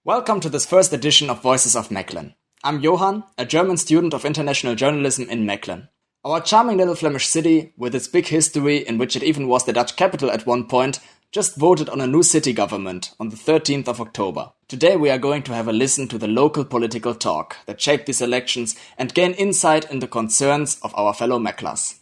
Welcome to this first edition of Voices of Mechelen. I'm Johan, a German student of international journalism in Mechelen. Our charming little Flemish city, with its big history in which it even was the Dutch capital at one point, just voted on a new city government on the 13th of October. Today we are going to have a listen to the local political talk that shaped these elections and gain insight in the concerns of our fellow Mechelers.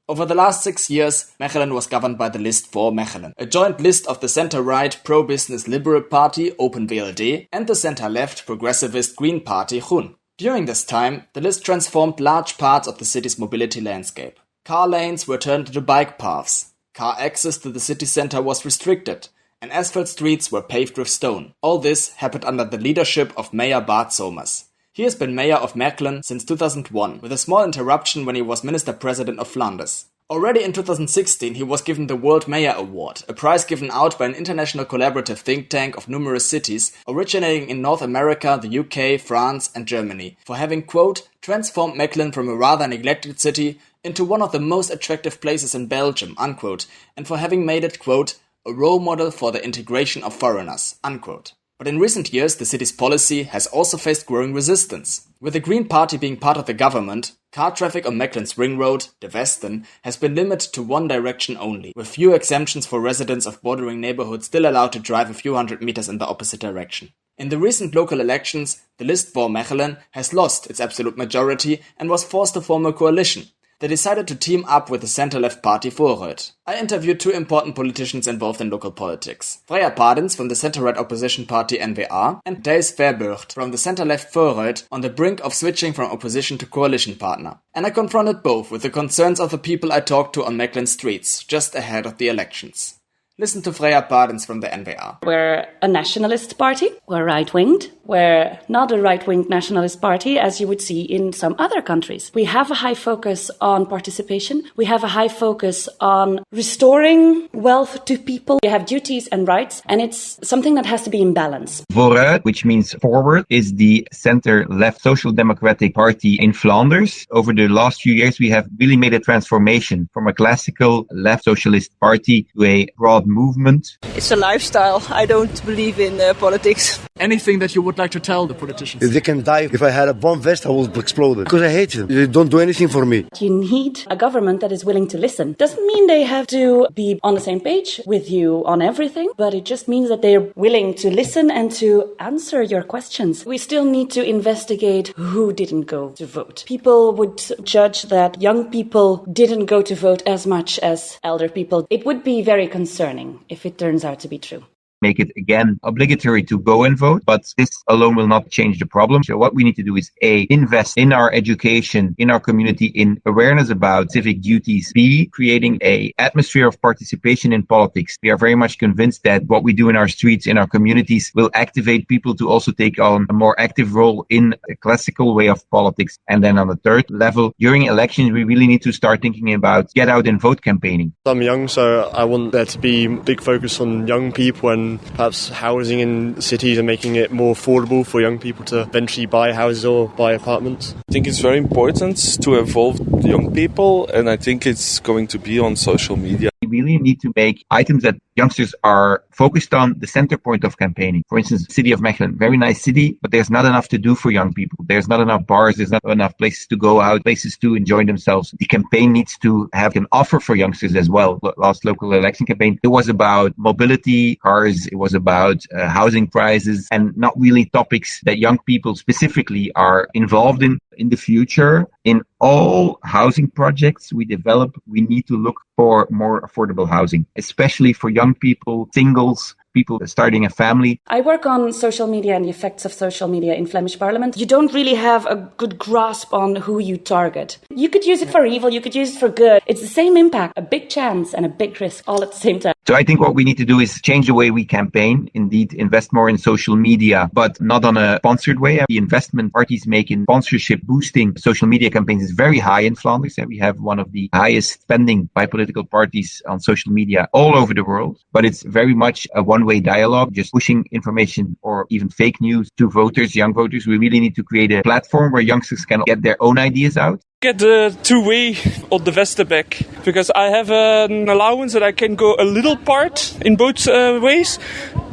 Over the last 6 years, Mechelen was governed by the list for Mechelen, a joint list of the center-right pro-business Liberal Party, Open VLD, and the center-left progressivist Green Party, Groen. During this time, the list transformed large parts of the city's mobility landscape. Car lanes were turned into bike paths, car access to the city center was restricted, and asphalt streets were paved with stone. All this happened under the leadership of Mayor Bart Somers. He has been mayor of Mechelen since 2001, with a small interruption when he was minister-president of Flanders. Already in 2016 he was given the World Mayor Award, a prize given out by an international collaborative think tank of numerous cities, originating in North America, the UK, France and Germany, for having, quote, transformed Mechelen from a rather neglected city into one of the most attractive places in Belgium, unquote, and for having made it, quote, a role model for the integration of foreigners, unquote. But in recent years, the city's policy has also faced growing resistance. With the Green Party being part of the government, car traffic on Mechelen's ring road, the Westen, has been limited to one direction only, with few exemptions for residents of bordering neighborhoods still allowed to drive a few hundred meters in the opposite direction. In the recent local elections, the list for Mechelen has lost its absolute majority and was forced to form a coalition. They decided to team up with the center-left party Vooruit. I interviewed two important politicians involved in local politics. Freya Perdaens from the center-right opposition party N-VA and Thijs Verbeurgt from the center-left Vooruit on the brink of switching from opposition to coalition partner. And I confronted both with the concerns of the people I talked to on Mechelen streets just ahead of the elections. Listen to Freya Perdaens from the N-VA. We're a nationalist party. We're right-winged. We're not a right-winged nationalist party as you would see in some other countries. We have a high focus on participation. We have a high focus on restoring wealth to people. We have duties and rights, and it's something that has to be in balance. Vooruit, which means forward, is the center-left social democratic party in Flanders. Over the last few years, we have really made a transformation from a classical left socialist party to a broad movement. It's a lifestyle. I don't believe in politics. Anything that you would like to tell the politicians? They can die. If I had a bomb vest, I would explode it. Because I hate them. They don't do anything for me. You need a government that is willing to listen. Doesn't mean they have to be on the same page with you on everything, but it just means that they're willing to listen and to answer your questions. We still need to investigate who didn't go to vote. People would judge that young people didn't go to vote as much as elder people. It would be very concerning if it turns out to be true. Make it again obligatory to go and vote, but this alone will not change the problem. So what we need to do is A, invest in our education, in our community, in awareness about civic duties. B, creating a atmosphere of participation in politics. We are very much convinced that what we do in our streets, in our communities, will activate people to also take on a more active role in a classical way of politics. And then on the third level, during elections, we really need to start thinking about get out and vote campaigning. I'm young, so I want there to be big focus on young people and perhaps housing in cities and making it more affordable for young people to eventually buy houses or buy apartments. I think it's very important to involve young people, and I think it's going to be on social media. We really need to make items that youngsters are focused on the center point of campaigning. For instance, the city of Mechelen, very nice city, but there's not enough to do for young people. There's not enough bars, there's not enough places to go out, places to enjoy themselves. The campaign needs to have an offer for youngsters as well. Last local election campaign, it was about mobility, cars, it was about housing prices, and not really topics that young people specifically are involved in. In the future, in all housing projects we develop, we need to look for more affordable housing, especially for young people, singles, people starting a family. I work on social media and the effects of social media in Flemish Parliament. You don't really have a good grasp on who you target. You could use it for evil, you could use it for good. It's the same impact, a big chance and a big risk all at the same time. So I think what we need to do is change the way we campaign, indeed invest more in social media, but not on a sponsored way. The investment parties make in sponsorship boosting social media campaigns is very high in Flanders. We have one of the highest spending by political parties on social media all over the world. But it's very much a one-way dialogue, just pushing information or even fake news to voters, young voters. We really need to create a platform where youngsters can get their own ideas out. Get the two-way on the Westerbeck, because I have an allowance that I can go a little part in both ways,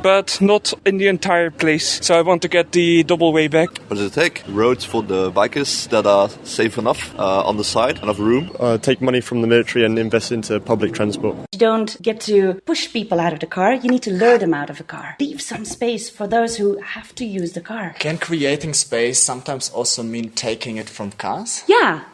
but not in the entire place. So I want to get the double way back. What does it take? Roads for the bikers that are safe enough on the side, enough room. Take money from the military and invest into public transport. You don't get to push people out of the car, you need to lure them out of the car. Leave some space for those who have to use the car. Can creating space sometimes also mean taking it from cars? Yeah.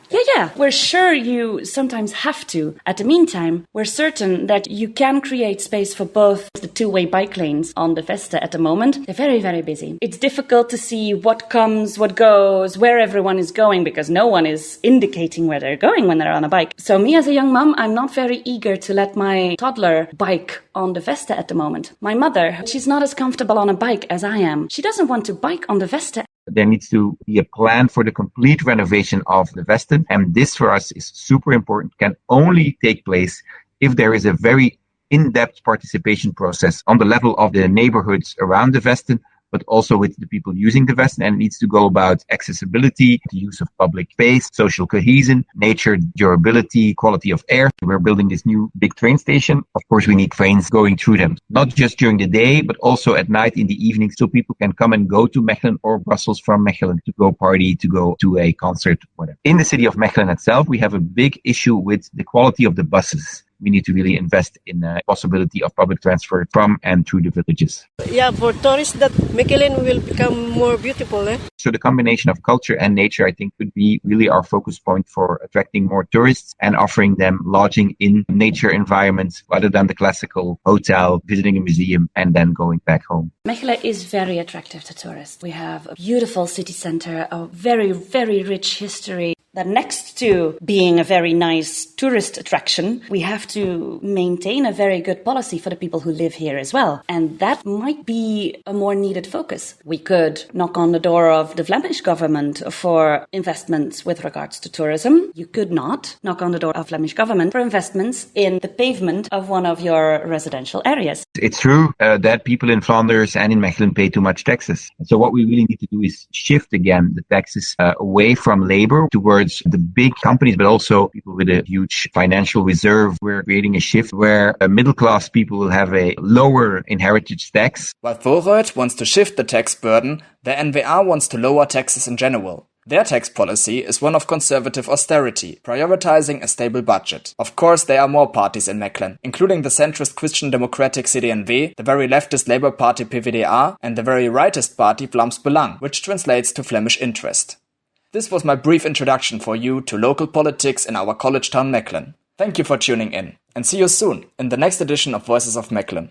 We're sure you sometimes have to. At the meantime, we're certain that you can create space for both the two-way bike lanes on the Veste at the moment. They're very, very busy. It's difficult to see what comes, what goes, where everyone is going, because no one is indicating where they're going when they're on a bike. So me as a young mum, I'm not very eager to let my toddler bike on the Veste at the moment. My mother, she's not as comfortable on a bike as I am. She doesn't want to bike on the Veste. There needs to be a plan for the complete renovation of the Vesten. And this for us is super important, can only take place if there is a very in-depth participation process on the level of the neighborhoods around the Vesten, but also with the people using the Vesten. And it needs to go about accessibility, the use of public space, social cohesion, nature, durability, quality of air. We're building this new big train station. Of course, we need trains going through them, not just during the day, but also at night in the evening, so people can come and go to Mechelen or Brussels from Mechelen to go party, to go to a concert, whatever. In the city of Mechelen itself, we have a big issue with the quality of the buses. We need to really invest in the possibility of public transfer from and through the villages. Yeah, for tourists, that Mechelen will become more beautiful. So the combination of culture and nature, I think, could be really our focus point for attracting more tourists and offering them lodging in nature environments rather than the classical hotel, visiting a museum, and then going back home. Mechelen is very attractive to tourists. We have a beautiful city centre, a very, very rich history. That next to being a very nice tourist attraction, we have to maintain a very good policy for the people who live here as well. And that might be a more needed focus. We could knock on the door of the Flemish government for investments with regards to tourism. You could not knock on the door of Flemish government for investments in the pavement of one of your residential areas. It's true that people in Flanders and in Mechelen pay too much taxes. And so what we really need to do is shift again the taxes away from labor towards the big companies, but also people with a huge financial reserve. We're creating a shift where middle-class people will have a lower inheritance tax. While Vooruit wants to shift the tax burden, the NVA wants to lower taxes in general. Their tax policy is one of conservative austerity, prioritizing a stable budget. Of course, there are more parties in Mechelen, including the centrist Christian Democratic CD&V, the very leftist Labour Party PvdA, and the very rightist party Vlaams Belang, which translates to Flemish interest. This was my brief introduction for you to local politics in our college town Mechelen. Thank you for tuning in, and see you soon in the next edition of Voices of Mechelen.